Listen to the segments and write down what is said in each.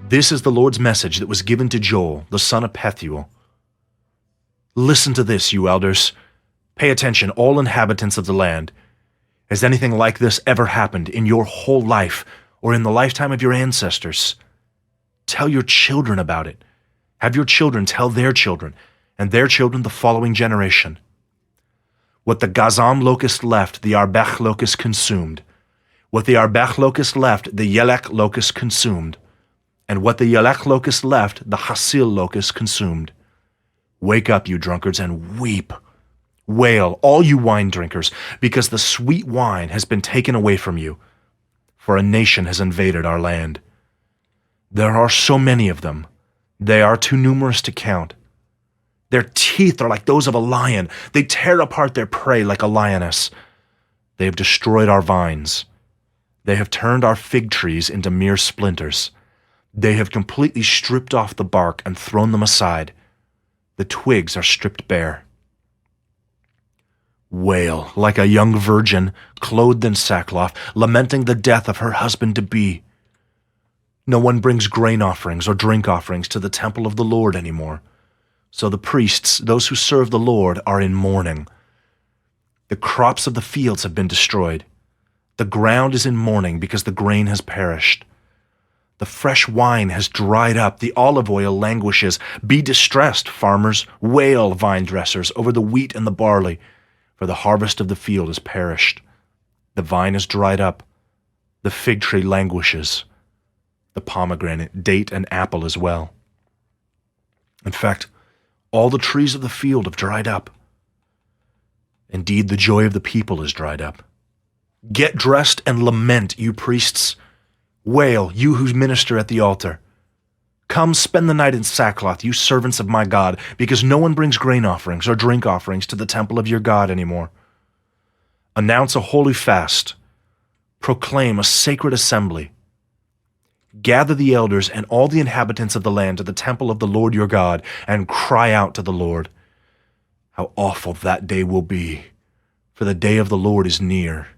This is the Lord's message that was given to Joel, the son of Pethuel. Listen to this, you elders. Pay attention, all inhabitants of the land. Has anything like this ever happened in your whole life or in the lifetime of your ancestors? Tell your children about it. Have your children tell their children, and their children the following generation. What the Gazam locust left, the Arbech locust consumed. What the Arbech locust left, the Yelek locust consumed. And what the Yelek locust left, the Hasil locust consumed. Wake up, you drunkards, and weep. Wail, all you wine drinkers, because the sweet wine has been taken away from you, for a nation has invaded our land. There are so many of them, they are too numerous to count. Their teeth are like those of a lion. They tear apart their prey like a lioness. They have destroyed our vines. They have turned our fig trees into mere splinters. They have completely stripped off the bark and thrown them aside. The twigs are stripped bare. Wail like a young virgin, clothed in sackcloth, lamenting the death of her husband-to-be. No one brings grain offerings or drink offerings to the temple of the Lord anymore. So the priests, those who serve the Lord, are in mourning. The crops of the fields have been destroyed. The ground is in mourning because the grain has perished. The fresh wine has dried up. The olive oil languishes. Be distressed, farmers. Wail, vine dressers, over the wheat and the barley, for the harvest of the field is perished. The vine is dried up. The fig tree languishes. The pomegranate, date, and apple as well. In fact, all the trees of the field have dried up. Indeed, the joy of the people is dried up. Get dressed and lament, you priests. Wail, you who minister at the altar. Come spend the night in sackcloth, you servants of my God, because no one brings grain offerings or drink offerings to the temple of your God anymore. Announce a holy fast. Proclaim a sacred assembly. Gather the elders and all the inhabitants of the land to the temple of the Lord your God, and cry out to the Lord. How awful that day will be, for the day of the Lord is near.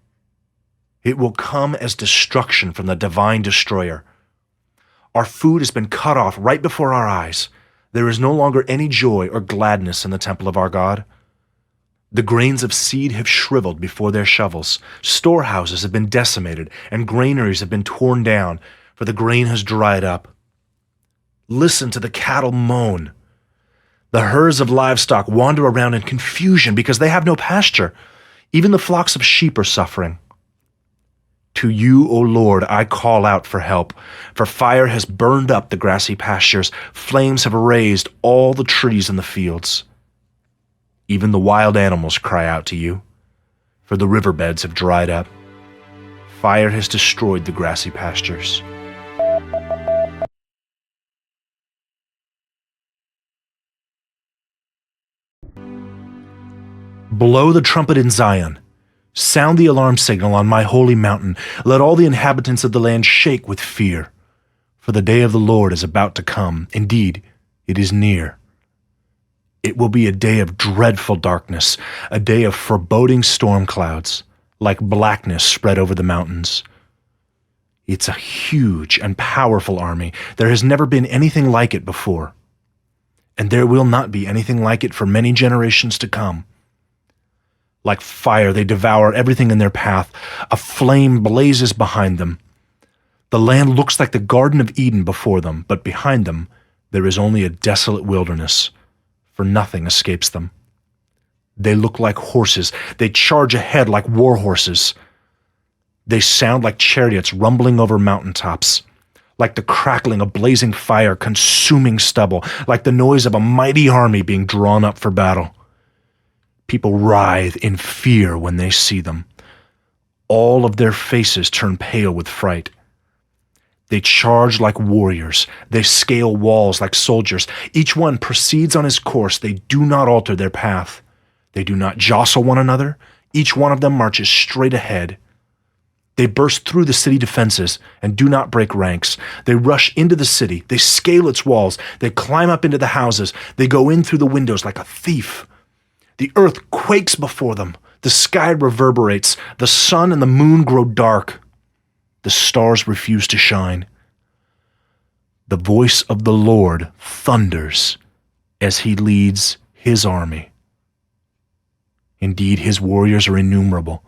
It will come as destruction from the divine destroyer. Our food has been cut off right before our eyes. There is no longer any joy or gladness in the temple of our God. The grains of seed have shriveled before their shovels. Storehouses have been decimated, and granaries have been torn down, for the grain has dried up. Listen to the cattle moan. The herds of livestock wander around in confusion because they have no pasture. Even the flocks of sheep are suffering. To you, O Lord, I call out for help, for fire has burned up the grassy pastures, flames have razed all the trees in the fields. Even the wild animals cry out to you, for the riverbeds have dried up. Fire has destroyed the grassy pastures. Blow the trumpet in Zion. Sound the alarm signal on my holy mountain. Let all the inhabitants of the land shake with fear. For the day of the Lord is about to come. Indeed, it is near. It will be a day of dreadful darkness, a day of foreboding storm clouds, like blackness spread over the mountains. It's a huge and powerful army. There has never been anything like it before. And there will not be anything like it for many generations to come. Like fire, they devour everything in their path. A flame blazes behind them. The land looks like the Garden of Eden before them, but behind them there is only a desolate wilderness, for nothing escapes them. They look like horses. They charge ahead like war horses. They sound like chariots rumbling over mountaintops, like the crackling of blazing fire consuming stubble, like the noise of a mighty army being drawn up for battle. People writhe in fear when they see them. All of their faces turn pale with fright. They charge like warriors. They scale walls like soldiers. Each one proceeds on his course. They do not alter their path. They do not jostle one another. Each one of them marches straight ahead. They burst through the city defenses and do not break ranks. They rush into the city. They scale its walls. They climb up into the houses. They go in through the windows like a thief. The earth quakes before them. The sky reverberates. The sun and the moon grow dark. The stars refuse to shine. The voice of the Lord thunders as he leads his army. Indeed, his warriors are innumerable.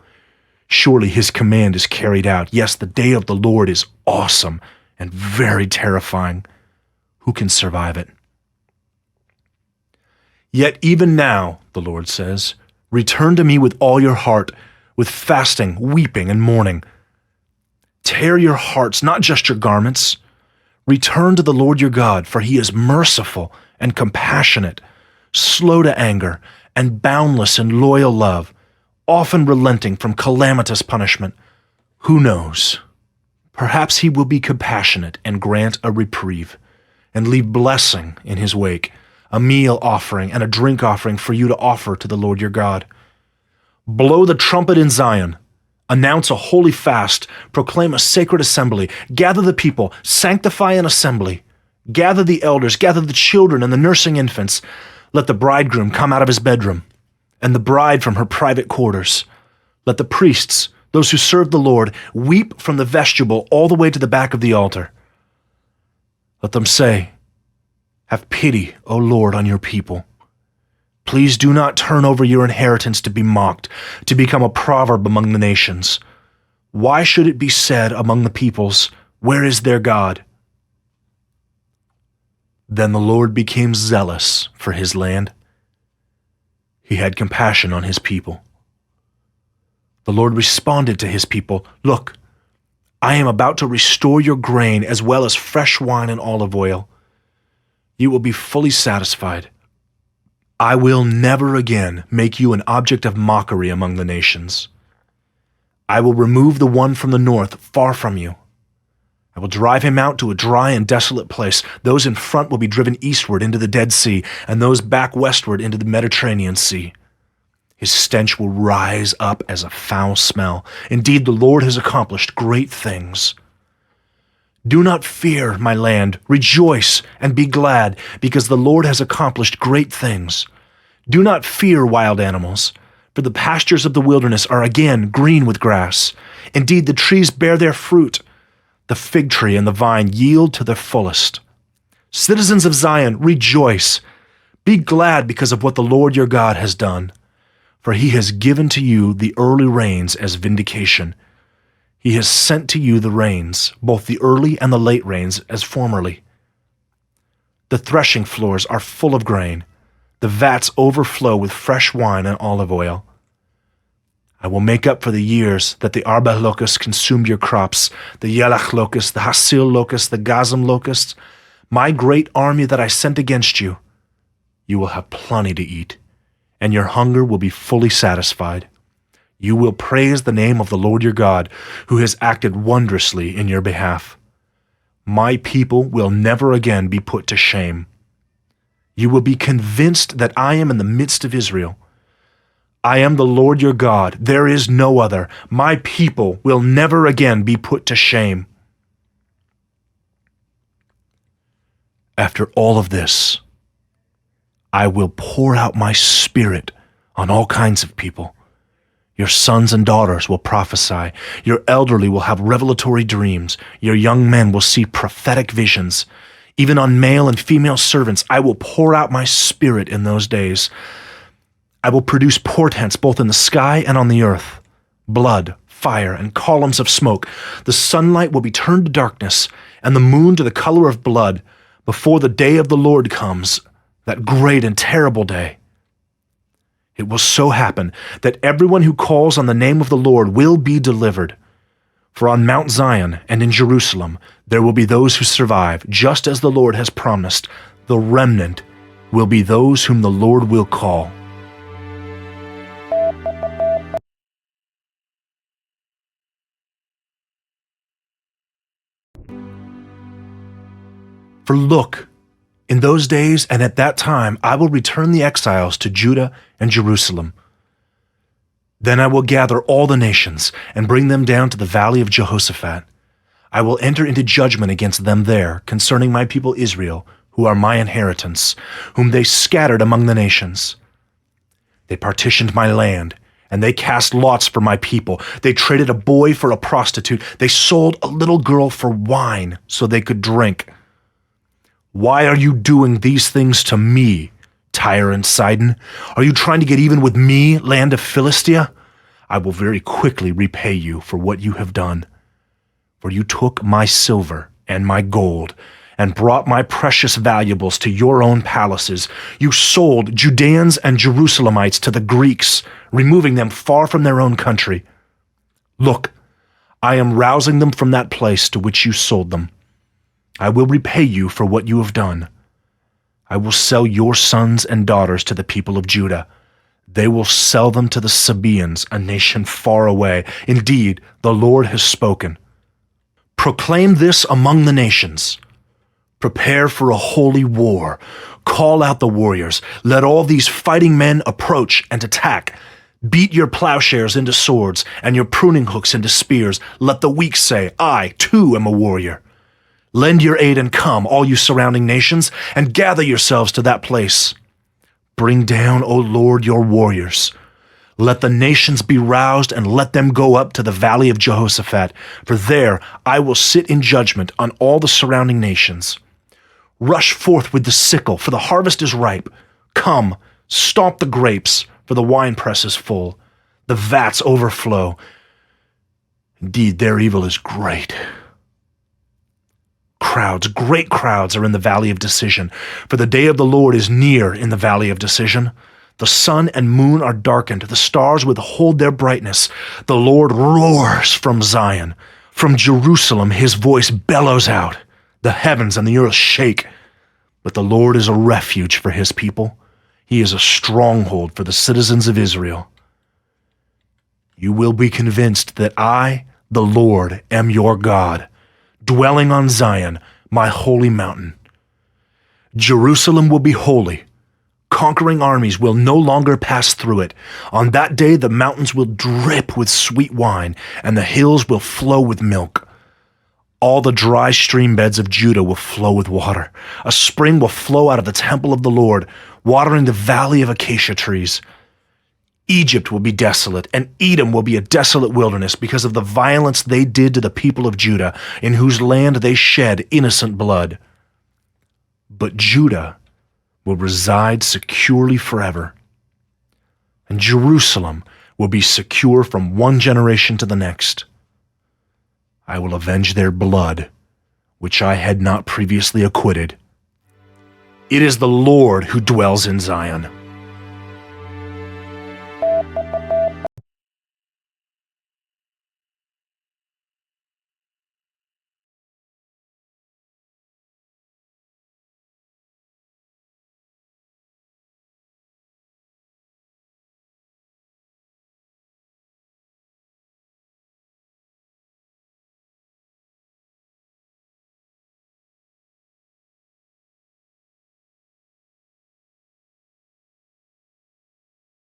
Surely his command is carried out. Yes, the day of the Lord is awesome and very terrifying. Who can survive it? Yet even now, the Lord says, return to me with all your heart, with fasting, weeping, and mourning. Tear your hearts, not just your garments. Return to the Lord your God, for he is merciful and compassionate, slow to anger, and boundless in loyal love, often relenting from calamitous punishment. Who knows? Perhaps he will be compassionate and grant a reprieve, and leave blessing in his wake, a meal offering and a drink offering for you to offer to the Lord your God. Blow the trumpet in Zion. Announce a holy fast. Proclaim a sacred assembly. Gather the people. Sanctify an assembly. Gather the elders. Gather the children and the nursing infants. Let the bridegroom come out of his bedroom, and the bride from her private quarters. Let the priests, those who serve the Lord, weep from the vestibule all the way to the back of the altar. Let them say, have pity, O Lord, on your people. Please do not turn over your inheritance to be mocked, to become a proverb among the nations. Why should it be said among the peoples, where is their God? Then the Lord became zealous for his land. He had compassion on his people. The Lord responded to his people, look, I am about to restore your grain as well as fresh wine and olive oil. You will be fully satisfied. I will never again make you an object of mockery among the nations. I will remove the one from the north far from you. I will drive him out to a dry and desolate place. Those in front will be driven eastward into the Dead Sea, and those back westward into the Mediterranean Sea. His stench will rise up as a foul smell. Indeed, the Lord has accomplished great things. Do not fear, my land. Rejoice and be glad, because the Lord has accomplished great things. Do not fear, wild animals, for the pastures of the wilderness are again green with grass. Indeed, the trees bear their fruit. The fig tree and the vine yield to their fullest. Citizens of Zion, rejoice. Be glad because of what the Lord your God has done, for he has given to you the early rains as vindication. He has sent to you the rains, both the early and the late rains, as formerly. The threshing floors are full of grain. The vats overflow with fresh wine and olive oil. I will make up for the years that the Arba locust consumed your crops, the Yelach locust, the Hasil locust, the Gazam locust, my great army that I sent against you. You will have plenty to eat, and your hunger will be fully satisfied. You will praise the name of the Lord your God, who has acted wondrously in your behalf. My people will never again be put to shame. You will be convinced that I am in the midst of Israel. I am the Lord your God. There is no other. My people will never again be put to shame. After all of this, I will pour out my spirit on all kinds of people. Your sons and daughters will prophesy. Your elderly will have revelatory dreams. Your young men will see prophetic visions. Even on male and female servants, I will pour out my spirit in those days. I will produce portents both in the sky and on the earth, blood, fire, and columns of smoke. The sunlight will be turned to darkness, and the moon to the color of blood, before the day of the Lord comes, that great and terrible day. It will so happen that everyone who calls on the name of the Lord will be delivered. For on Mount Zion and in Jerusalem there will be those who survive, just as the Lord has promised. The remnant will be those whom the Lord will call. For look, in those days and at that time I will return the exiles to Judah and Jerusalem. Then I will gather all the nations and bring them down to the valley of Jehoshaphat. I will enter into judgment against them there concerning my people Israel, who are my inheritance, whom they scattered among the nations. They partitioned my land, and they cast lots for my people. They traded a boy for a prostitute. They sold a little girl for wine so they could drink. Why are you doing these things to me, Tyre and Sidon? Are you trying to get even with me, land of Philistia? I will very quickly repay you for what you have done. For you took my silver and my gold, and brought my precious valuables to your own palaces. You sold Judeans and Jerusalemites to the Greeks, removing them far from their own country. Look, I am rousing them from that place to which you sold them. I will repay you for what you have done. I will sell your sons and daughters to the people of Judah. They will sell them to the Sabaeans, a nation far away. Indeed, the Lord has spoken. Proclaim this among the nations. Prepare for a holy war. Call out the warriors. Let all these fighting men approach and attack. Beat your plowshares into swords and your pruning hooks into spears. Let the weak say, I, too, am a warrior. Lend your aid and come, all you surrounding nations, and gather yourselves to that place. Bring down, O Lord, your warriors. Let the nations be roused, and let them go up to the valley of Jehoshaphat, for there I will sit in judgment on all the surrounding nations. Rush forth with the sickle, for the harvest is ripe. Come, stomp the grapes, for the winepress is full. The vats overflow. Indeed, their evil is great. Crowds, great crowds, are in the valley of decision, for the day of the Lord is near in the valley of decision. The sun and moon are darkened, the stars withhold their brightness. The Lord roars from Zion. From Jerusalem his voice bellows out. The heavens and the earth shake. But the Lord is a refuge for his people. He is a stronghold for the citizens of Israel. You will be convinced that I, the Lord, am your God, dwelling on Zion, my holy mountain. Jerusalem will be holy. Conquering armies will no longer pass through it. On that day the mountains will drip with sweet wine, and the hills will flow with milk. All the dry stream beds of Judah will flow with water. A spring will flow out of the temple of the Lord, watering the valley of acacia trees. Egypt will be desolate, and Edom will be a desolate wilderness because of the violence they did to the people of Judah, in whose land they shed innocent blood. But Judah will reside securely forever, and Jerusalem will be secure from one generation to the next. I will avenge their blood, which I had not previously acquitted. It is the Lord who dwells in Zion.